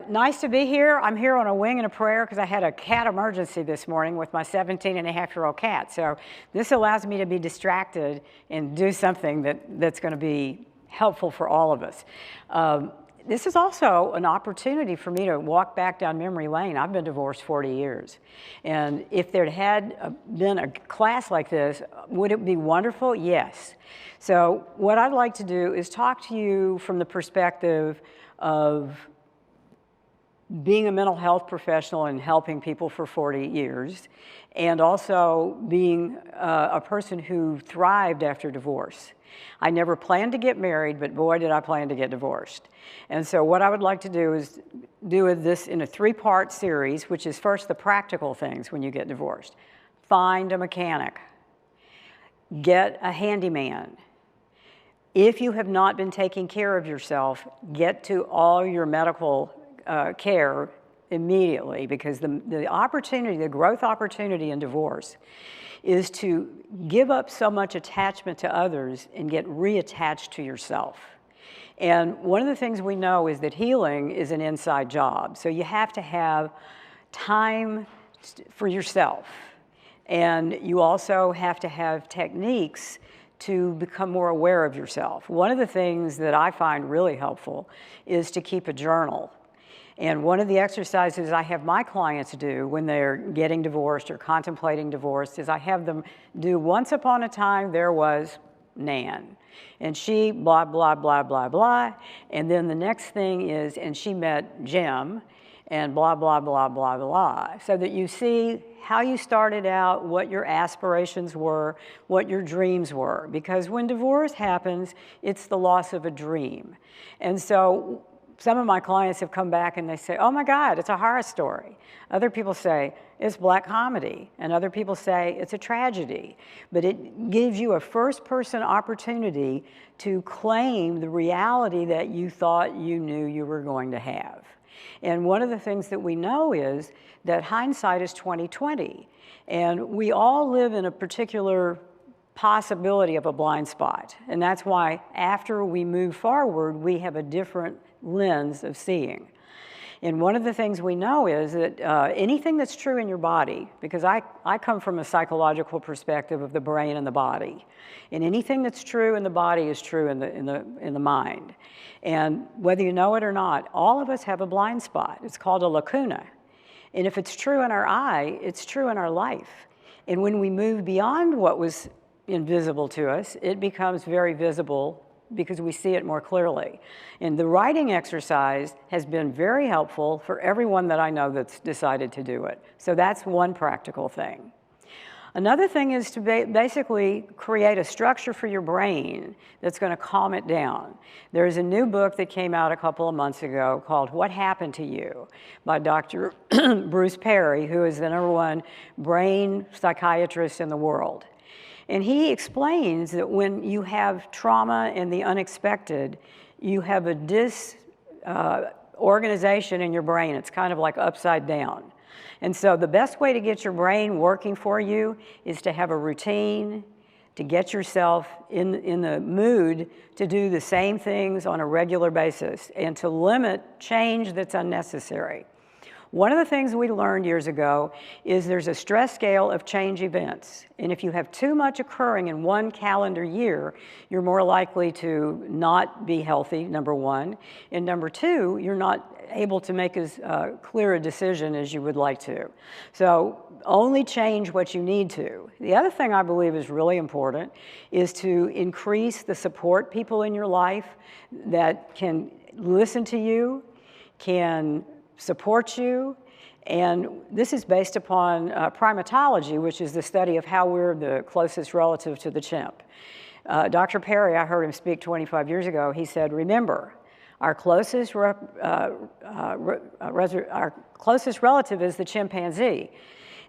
Nice to be here. I'm here on a wing and a prayer because I had a cat emergency this morning with my 17-and-a-half-year-old cat. So this allows me to be distracted and do something that's going to be helpful for all of us. This is also an opportunity for me to walk back down memory lane. I've been divorced 40 years. And if there had been a class like this, would it be wonderful? Yes. So what I'd like to do is talk to you from the perspective of being a mental health professional and helping people for 40 years, and also being a person who thrived after divorce. I never planned to get married, but boy, did I plan to get divorced. And so what I would like to do is do this in a 3-part series, which is first the practical things when you get divorced. Find a mechanic. Get a handyman. If you have not been taking care of yourself, get to all your medical care immediately, because the opportunity, the growth opportunity in divorce is to give up so much attachment to others and get reattached to yourself. And one of the things we know is that healing is an inside job. So you have to have time for yourself. And you also have to have techniques to become more aware of yourself. One of the things that I find really helpful is to keep a journal. And one of the exercises I have my clients do when they're getting divorced or contemplating divorce is I have them do, once upon a time there was Nan, and she blah, blah, blah, blah, blah, and then the next thing is, and she met Jim, and blah, blah, blah, blah, blah, so that you see how you started out, what your aspirations were, what your dreams were. Because when divorce happens, it's the loss of a dream. And so some of my clients have come back and they say, oh my God, it's a horror story. Other people say, it's black comedy. And other people say, it's a tragedy. But it gives you a first-person opportunity to claim the reality that you thought you knew you were going to have. And one of the things that we know is that hindsight is 20/20. And we all live in a particular possibility of a blind spot. And that's why after we move forward, we have a different lens of seeing. And one of the things we know is that anything that's true in your body, because I come from a psychological perspective of the brain and the body, and anything that's true in the body is true in the mind. And whether you know it or not, all of us have a blind spot. It's called a lacuna. And if it's true in our eye, it's true in our life. And when we move beyond what was invisible to us, it becomes very visible because we see it more clearly. And the writing exercise has been very helpful for everyone that I know that's decided to do it. So that's one practical thing. Another thing is to basically create a structure for your brain that's going to calm it down. There's a new book that came out a couple of months ago called What Happened to You by Dr. Bruce Perry, who is the #1 brain psychiatrist in the world. And he explains that when you have trauma and the unexpected, you have a disorganization in your brain. It's kind of like upside down. And so the best way to get your brain working for you is to have a routine, to get yourself in the mood to do the same things on a regular basis, and to limit change that's unnecessary. One of the things we learned years ago is there's a stress scale of change events. And if you have too much occurring in one calendar year, you're more likely to not be healthy, #1. And #2, you're not able to make as clear a decision as you would like to. So only change what you need to. The other thing I believe is really important is to increase the support people in your life that can listen to you, can support you, and this is based upon primatology, which is the study of how we're the closest relative to the chimp. Dr. Perry, I heard him speak 25 years ago, he said, remember, our closest relative is the chimpanzee,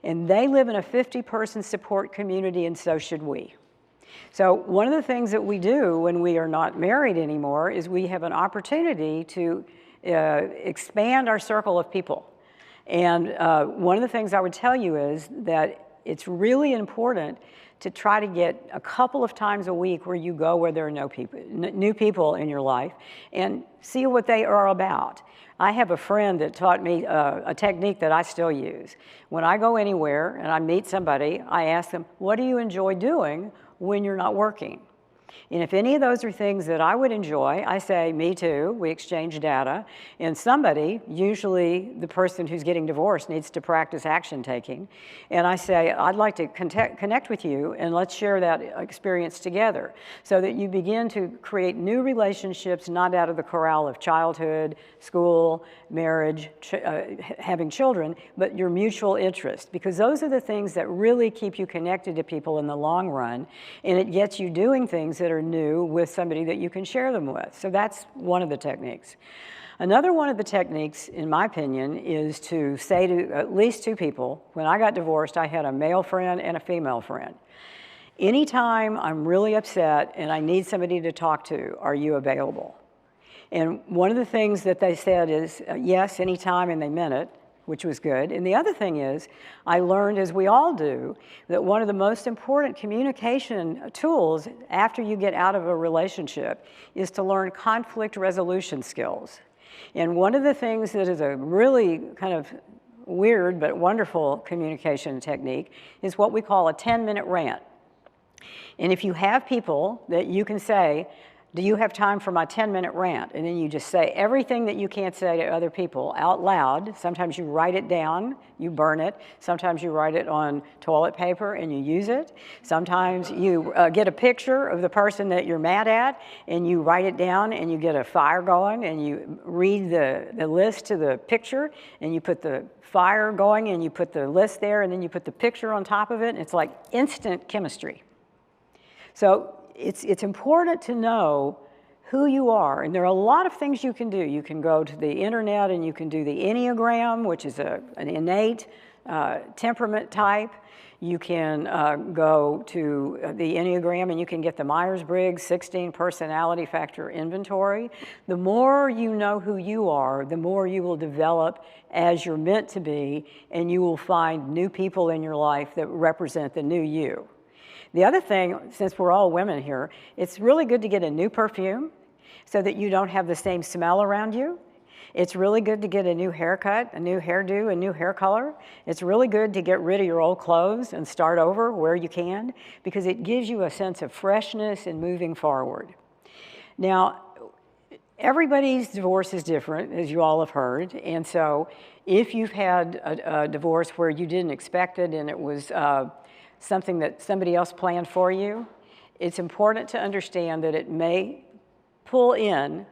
and they live in a 50-person support community, and so should we. So one of the things that we do when we are not married anymore is we have an opportunity to expand our circle of people. And one of the things I would tell you is that it's really important to try to get a couple of times a week where you go where there are new people in your life and see what they are about. I have a friend that taught me a technique that I still use. When I go anywhere and I meet somebody, I ask them, what do you enjoy doing when you're not working? And if any of those are things that I would enjoy, I say, me too, we exchange data, and somebody, usually the person who's getting divorced, needs to practice action taking, and I say, I'd like to connect with you, and let's share that experience together, so that you begin to create new relationships, not out of the corral of childhood, school, marriage, having children, but your mutual interest, because those are the things that really keep you connected to people in the long run, and it gets you doing things that are new with somebody that you can share them with. So that's one of the techniques. Another one of the techniques, in my opinion, is to say to at least two people, when I got divorced, I had a male friend and a female friend. Anytime I'm really upset and I need somebody to talk to, are you available? And one of the things that they said is, yes, anytime, and they meant it, which was good. And the other thing is, I learned, as we all do, that one of the most important communication tools after you get out of a relationship is to learn conflict resolution skills. And one of the things that is a really kind of weird but wonderful communication technique is what we call a 10-minute rant. And if you have people that you can say, do you have time for my 10-minute rant? And then you just say everything that you can't say to other people out loud. Sometimes you write it down, you burn it. Sometimes you write it on toilet paper and you use it. Sometimes you get a picture of the person that you're mad at and you write it down and you get a fire going and you read the list to the picture and you put the fire going and you put the list there and then you put the picture on top of it. And it's like instant chemistry. So it's important to know who you are, and there are a lot of things you can do. You can go to the internet and you can do the Enneagram, which is an innate temperament type. You can go to the Enneagram and you can get the Myers-Briggs 16 personality factor inventory. The more you know who you are, the more you will develop as you're meant to be, and you will find new people in your life that represent the new you. The other thing, since we're all women here, it's really good to get a new perfume so that you don't have the same smell around you. It's really good to get a new haircut, a new hairdo, a new hair color. It's really good to get rid of your old clothes and start over where you can, because it gives you a sense of freshness and moving forward. Now, everybody's divorce is different, as you all have heard, and so if you've had a divorce where you didn't expect it and it was something that somebody else planned for you, it's important to understand that it may pull in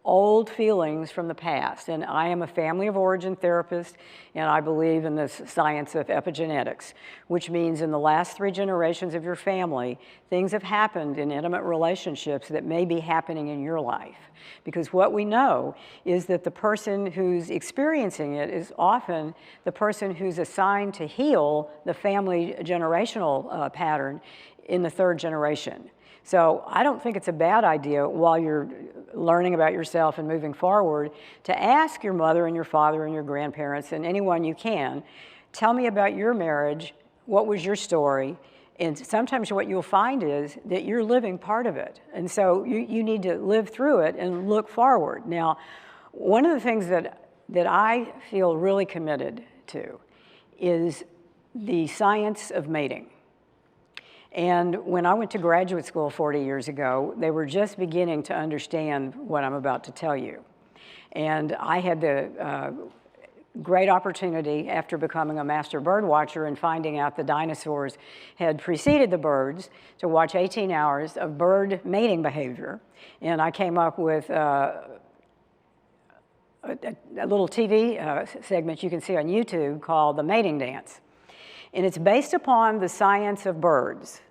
old feelings from the past. And I am a family of origin therapist, and I believe in the science of epigenetics, which means in the last 3 generations of your family, things have happened in intimate relationships that may be happening in your life. Because what we know is that the person who's experiencing it is often the person who's assigned to heal the family generational pattern in the 3rd generation. So I don't think it's a bad idea while you're learning about yourself and moving forward to ask your mother and your father and your grandparents and anyone you can, tell me about your marriage, what was your story, and sometimes what you'll find is that you're living part of it. And so you need to live through it and look forward. Now, one of the things that I feel really committed to is the science of mating. And when I went to graduate school 40 years ago, they were just beginning to understand what I'm about to tell you. And I had the great opportunity after becoming a master bird watcher and finding out the dinosaurs had preceded the birds to watch 18 hours of bird mating behavior. And I came up with a little TV segment you can see on YouTube called The Mating Dance. And it's based upon the science of birds.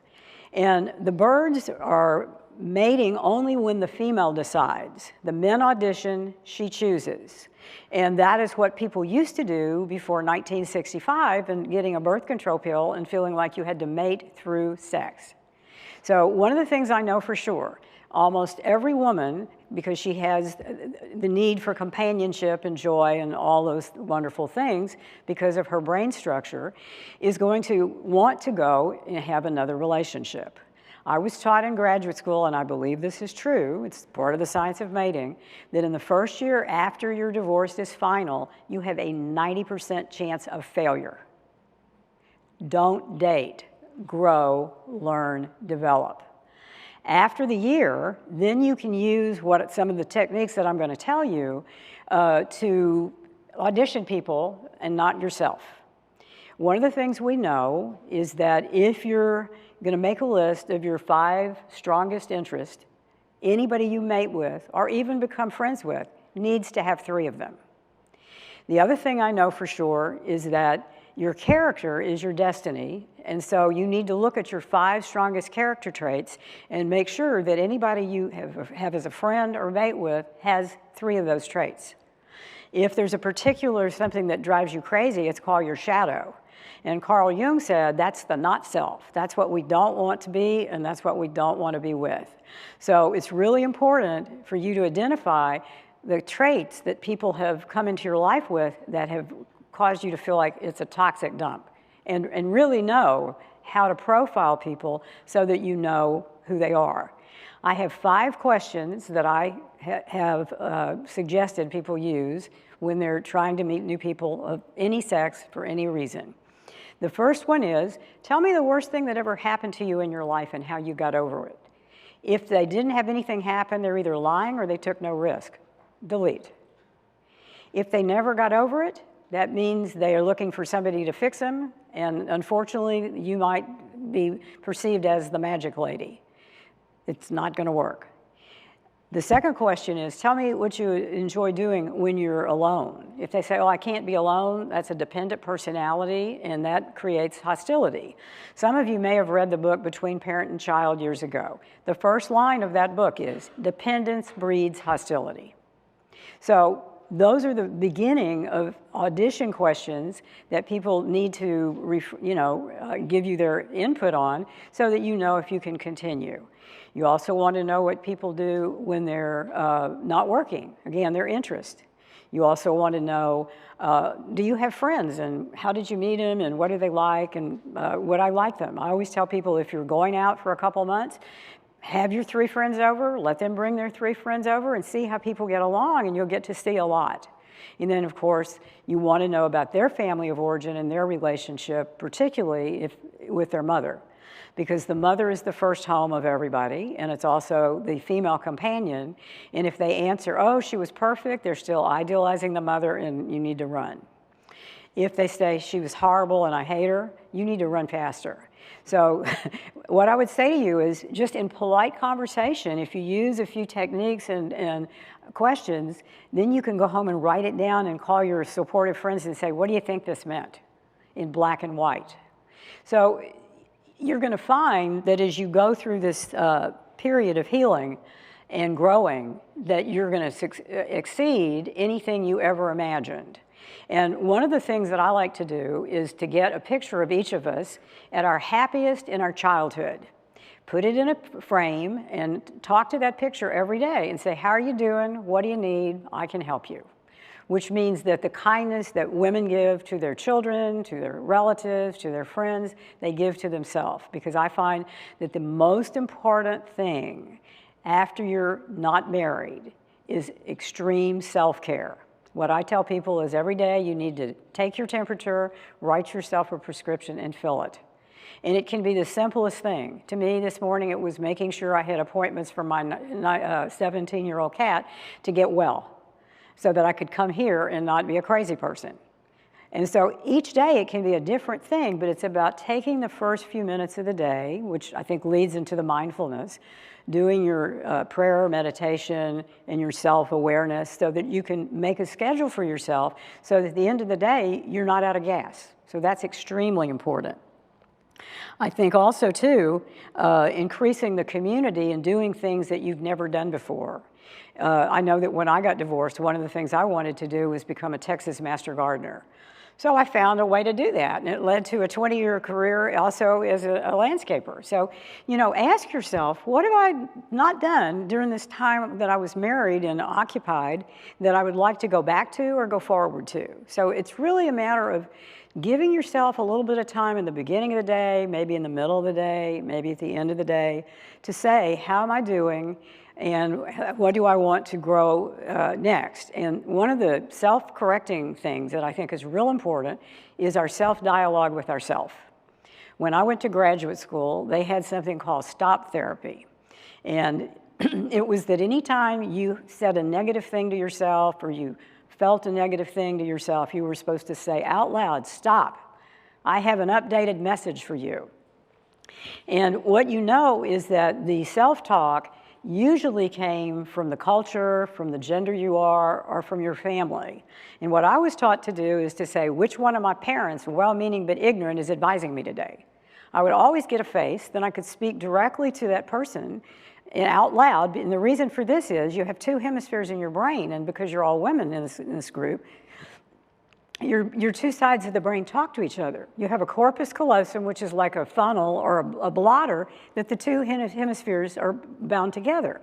And the birds are mating only when the female decides. The men audition, she chooses. And that is what people used to do before 1965 and getting a birth control pill and feeling like you had to mate through sex. So one of the things I know for sure, Almost every woman, because she has the need for companionship and joy and all those wonderful things because of her brain structure, is going to want to go and have another relationship. I was taught in graduate school, and I believe this is true, it's part of the science of mating, that in the first year after your divorce is final, you have a 90% chance of failure. Don't date, grow, learn, develop. After the year, then you can use some of the techniques that I'm going to tell you to audition people and not yourself. One of the things we know is that if you're going to make a list of your 5 strongest interests, anybody you mate with or even become friends with needs to have 3 of them. The other thing I know for sure is that your character is your destiny, and so you need to look at your 5 strongest character traits and make sure that anybody you have as a friend or mate with has 3 of those traits. If there's a particular something that drives you crazy, it's called your shadow. And Carl Jung said that's the not self. That's what we don't want to be, and that's what we don't want to be with. So it's really important for you to identify the traits that people have come into your life with that have caused you to feel like it's a toxic dump, and really know how to profile people so that you know who they are. I have 5 questions that I have suggested people use when they're trying to meet new people of any sex for any reason. The first one is, tell me the worst thing that ever happened to you in your life and how you got over it. If they didn't have anything happen, they're either lying or they took no risk. Delete. If they never got over it, that means they are looking for somebody to fix them, and unfortunately, you might be perceived as the magic lady. It's not going to work. The second question is, tell me what you enjoy doing when you're alone. If they say, oh, I can't be alone, that's a dependent personality, and that creates hostility. Some of you may have read the book Between Parent and Child years ago. The first line of that book is, dependence breeds hostility. So those are the beginning of audition questions that people need to give you their input on so that you know if you can continue. You also want to know what people do when they're not working, again, their interest. You also want to know, do you have friends, and how did you meet them, and what do they like, and would I like them? I always tell people, if you're going out for a couple months, have your 3 friends over, let them bring their 3 friends over, and see how people get along, and you'll get to see a lot. And then, of course, you want to know about their family of origin and their relationship, particularly with their mother, because the mother is the first home of everybody, and it's also the female companion. And if they answer, oh, she was perfect, they're still idealizing the mother, and you need to run. If they say she was horrible and I hate her, you need to run faster. So what I would say to you is, just in polite conversation, if you use a few techniques and questions, then you can go home and write it down and call your supportive friends and say, what do you think this meant in black and white? So you're going to find that as you go through this period of healing and growing, that you're going to exceed anything you ever imagined. And one of the things that I like to do is to get a picture of each of us at our happiest in our childhood. Put it in a frame and talk to that picture every day and say, how are you doing? What do you need? I can help you. Which means that the kindness that women give to their children, to their relatives, to their friends, they give to themselves. Because I find that the most important thing after you're not married is extreme self-care. What I tell people is every day you need to take your temperature, write yourself a prescription, and fill it. And it can be the simplest thing. To me, this morning, it was making sure I had appointments for my 17-year-old cat to get well, so that I could come here and not be a crazy person. And so each day it can be a different thing, but it's about taking the first few minutes of the day, which I think leads into the mindfulness, doing your prayer, meditation, and your self-awareness so that you can make a schedule for yourself so that at the end of the day, you're not out of gas. So that's extremely important. I think also, too, increasing the community and doing things that you've never done before. I know that when I got divorced, one of the things I wanted to do was become a Texas master gardener. So I found a way to do that, and it led to a 20-year career also as a landscaper. So, you know, ask yourself, what have I not done during this time that I was married and occupied that I would like to go back to or go forward to? So it's really a matter of giving yourself a little bit of time in the beginning of the day, maybe in the middle of the day, maybe at the end of the day, to say, how am I doing? And what do I want to grow next? And one of the self-correcting things that I think is real important is our self-dialogue with ourselves. When I went to graduate school, they had something called stop therapy. And it was that anytime you said a negative thing to yourself or you felt a negative thing to yourself, you were supposed to say out loud, stop, I have an updated message for you. And what you know is that the self-talk usually came from the culture, from the gender you are, or from your family. And what I was taught to do is to say, which one of my parents, well-meaning but ignorant, is advising me today? I would always get a face, then I could speak directly to that person and out loud. And the reason for this is you have two hemispheres in your brain, and because you're all women in this group, your two sides of the brain talk to each other. You have a corpus callosum, which is like a funnel or a blotter, that the two hemispheres are bound together.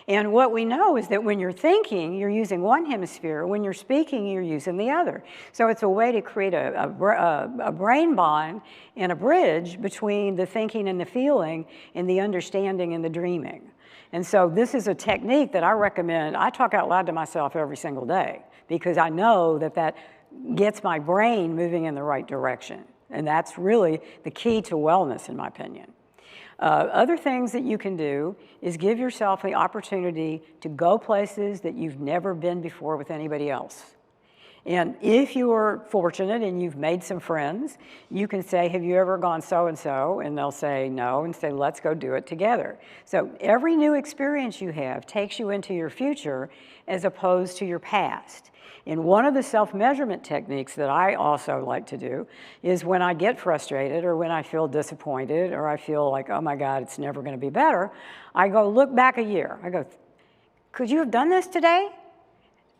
And what we know is that when you're thinking, you're using one hemisphere. When you're speaking, you're using the other. So it's a way to create a brain bond and a bridge between the thinking and the feeling and the understanding and the dreaming. And so this is a technique that I recommend. I talk out loud to myself every single day because I know that gets my brain moving in the right direction. And that's really the key to wellness, in my opinion. Other things that you can do is give yourself the opportunity to go places that you've never been before with anybody else. And if you are fortunate and you've made some friends, you can say, have you ever gone so-and-so? And they'll say no, and say, let's go do it together. So every new experience you have takes you into your future as opposed to your past. And one of the self-measurement techniques that I also like to do is when I get frustrated or when I feel disappointed or I feel like, oh my God, it's never going to be better, I go look back a year. I go, could you have done this today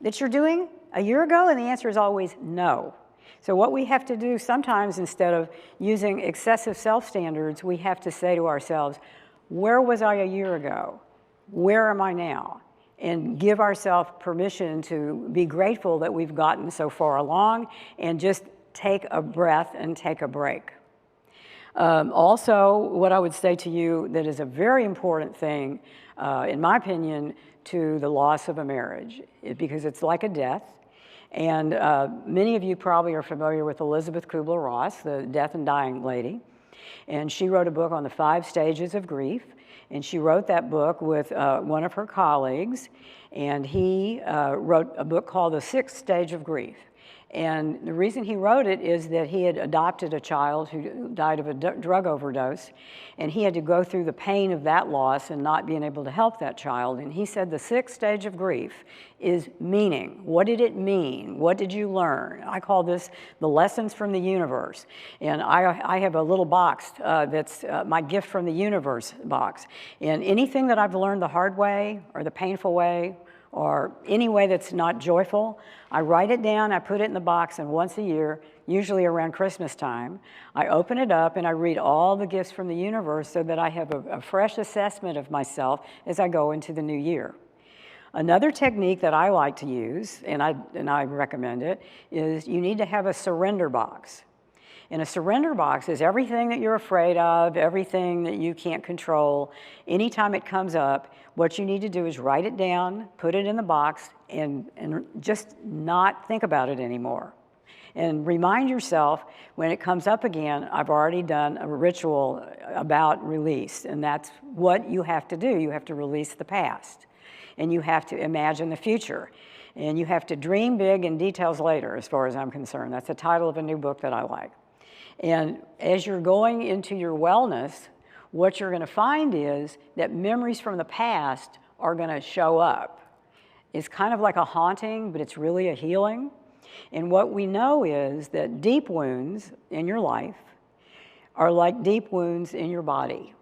that you're doing a year ago? And the answer is always no. So what we have to do sometimes, instead of using excessive self-standards, we have to say to ourselves, where was I a year ago? Where am I now? And give ourselves permission to be grateful that we've gotten so far along and just take a breath and take a break. Also, what I would say to you that is a very important thing, in my opinion, to the loss of a marriage, because it's like a death. And many of you probably are familiar with Elizabeth Kubler-Ross, the death and dying lady. And she wrote a book on the 5 stages of grief. And she wrote that book with one of her colleagues, and he wrote a book called The 6th Stage of Grief. And the reason he wrote it is that he had adopted a child who died of a drug overdose, and he had to go through the pain of that loss and not being able to help that child. And he said the 6th stage of grief is meaning. What did it mean? What did you learn? I call this the lessons from the universe. And I have a little box that's my gift from the universe box. And anything that I've learned the hard way or the painful way or any way that's not joyful, I write it down, I put it in the box, and once a year, usually around Christmas time, I open it up and I read all the gifts from the universe so that I have a fresh assessment of myself as I go into the new year. Another technique that I like to use, and I recommend it, is you need to have a surrender box. And a surrender box is everything that you're afraid of, everything that you can't control. Anytime it comes up, what you need to do is write it down, put it in the box, and just not think about it anymore. And remind yourself, when it comes up again, I've already done a ritual about release, and that's what you have to do. You have to release the past, and you have to imagine the future. And you have to dream big and details later, as far as I'm concerned. That's the title of a new book that I like. And as you're going into your wellness, what you're going to find is that memories from the past are going to show up. It's kind of like a haunting, but it's really a healing. And what we know is that deep wounds in your life are like deep wounds in your body.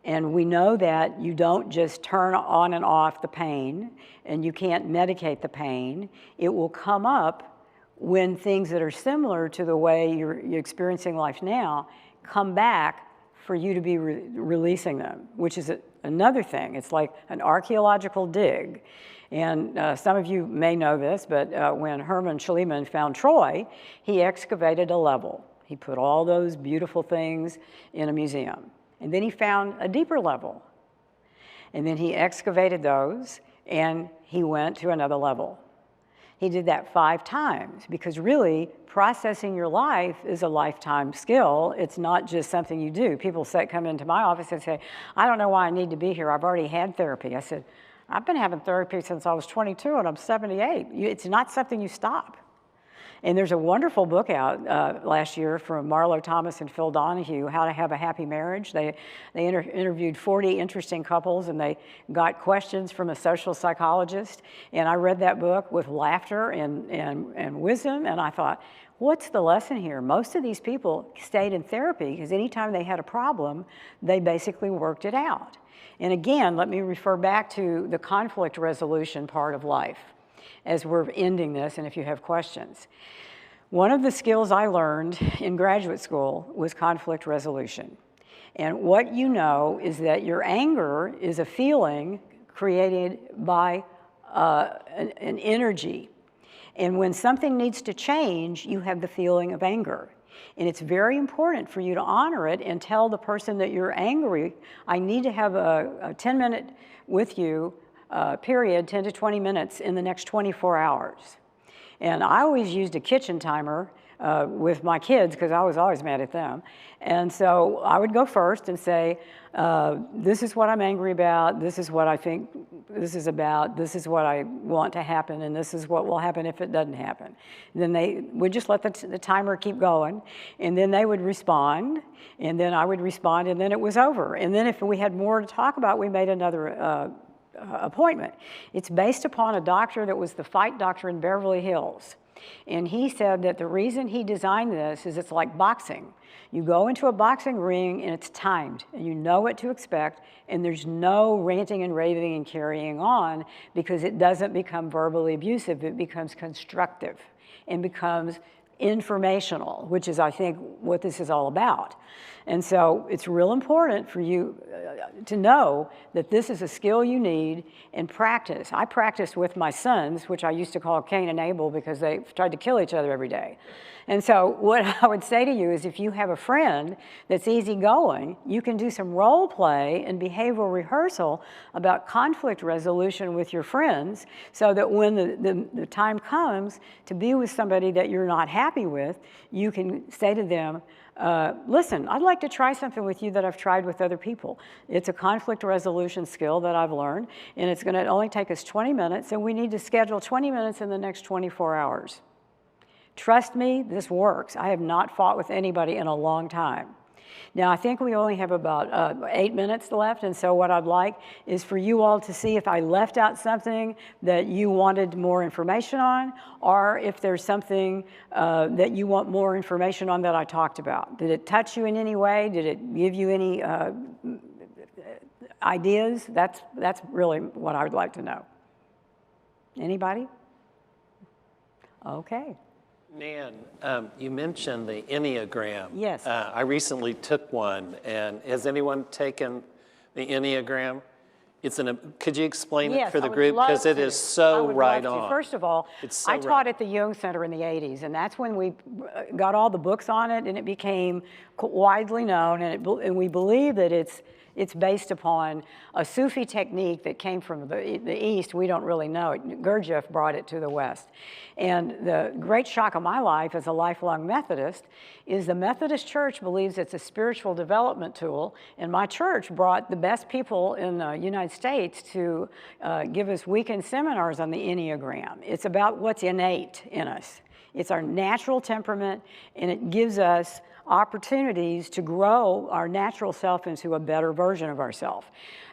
And we know that you don't just turn on and off the pain, and you can't medicate the pain. It will come up when things that are similar to the way you're experiencing life now come back, for you to be releasing them, which is another thing. It's like an archaeological dig. And some of you may know this, but when Hermann Schliemann found Troy, he excavated a level. He put all those beautiful things in a museum. And then he found a deeper level. And then he excavated those, and he went to another level. He did that 5 times, because really, processing your life is a lifetime skill. It's not just something you do. People come into my office and say, I don't know why I need to be here. I've already had therapy. I said, I've been having therapy since I was 22, and I'm 78. It's not something you stop. And there's a wonderful book out last year from Marlo Thomas and Phil Donahue, How to Have a Happy Marriage. They interviewed 40 interesting couples, and they got questions from a social psychologist. And I read that book with laughter and wisdom, and I thought, what's the lesson here? Most of these people stayed in therapy because anytime they had a problem, they basically worked it out. And again, let me refer back to the conflict resolution part of life as we're ending this, and if you have questions. One of the skills I learned in graduate school was conflict resolution. And what you know is that your anger is a feeling created by an energy. And when something needs to change, you have the feeling of anger. And it's very important for you to honor it and tell the person that you're angry, I need to have a 10-minute with you, period, 10 to 20 minutes in the next 24 hours. And I always used a kitchen timer with my kids because I was always mad at them. And so I would go first and say, this is what I'm angry about, this is what I think this is about, this is what I want to happen, and this is what will happen if it doesn't happen. And then they would just let the timer keep going, and then they would respond, and then I would respond, and then it was over. And then if we had more to talk about, we made another appointment. It's based upon a doctor that was the fight doctor in Beverly Hills. And he said that the reason he designed this is it's like boxing. You go into a boxing ring and it's timed, and you know what to expect, and there's no ranting and raving and carrying on, because it doesn't become verbally abusive, it becomes constructive and becomes informational, which is, I think, what this is all about. And so it's real important for you to know that this is a skill you need and practice. I practiced with my sons, which I used to call Cain and Abel because they tried to kill each other every day. And so what I would say to you is, if you have a friend that's easygoing, you can do some role play and behavioral rehearsal about conflict resolution with your friends, so that when the time comes to be with somebody that you're not happy with, you can say to them, listen, I'd like to try something with you that I've tried with other people. It's a conflict resolution skill that I've learned, and it's going to only take us 20 minutes, and we need to schedule 20 minutes in the next 24 hours. Trust me, this works. I have not fought with anybody in a long time. Now, I think we only have about 8 minutes left, and so what I'd like is for you all to see if I left out something that you wanted more information on, or if there's something that you want more information on that I talked about. Did it touch you in any way? Did it give you any ideas? That's really what I would like to know. Anybody? Okay. Nan, you mentioned the Enneagram. Yes. I recently took one, and has anyone taken the Enneagram? Could you explain it for the group? Because it is so right on. First of all, I taught at the Jung Center in the 80s, and that's when we got all the books on it, and it became widely known, and we believe that it's based upon a Sufi technique that came from the East. We don't really know it. Gurdjieff brought it to the West. And the great shock of my life as a lifelong Methodist is the Methodist Church believes it's a spiritual development tool, and my church brought the best people in the United States to give us weekend seminars on the Enneagram. It's about what's innate in us. It's our natural temperament, and it gives us opportunities to grow our natural self into a better version of ourselves.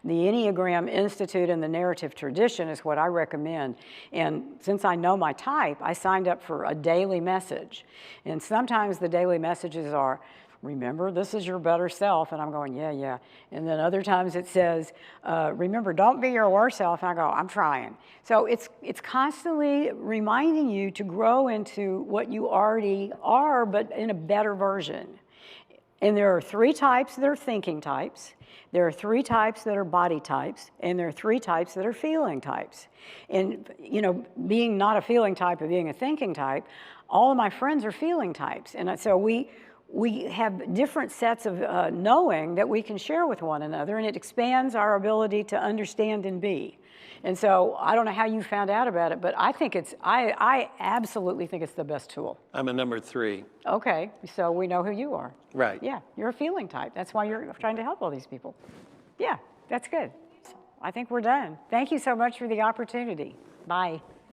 The Enneagram Institute and the narrative tradition is what I recommend. And since I know my type, I signed up for a daily message. And sometimes the daily messages are, remember, this is your better self. And I'm going, yeah, yeah. And then other times it says, remember, don't be your worst self. And I go, I'm trying. So it's constantly reminding you to grow into what you already are, but in a better version. And there are 3 types that are thinking types. There are 3 types that are body types, and there are 3 types that are feeling types. And, you know, being not a feeling type or being a thinking type, all of my friends are feeling types. And so we have different sets of knowing that we can share with one another, and it expands our ability to understand and be. And so I don't know how you found out about it, but I think I absolutely think it's the best tool. I'm a number 3. Okay, so we know who you are. Right. Yeah, you're a feeling type. That's why you're trying to help all these people. Yeah, that's good. I think we're done. Thank you so much for the opportunity. Bye.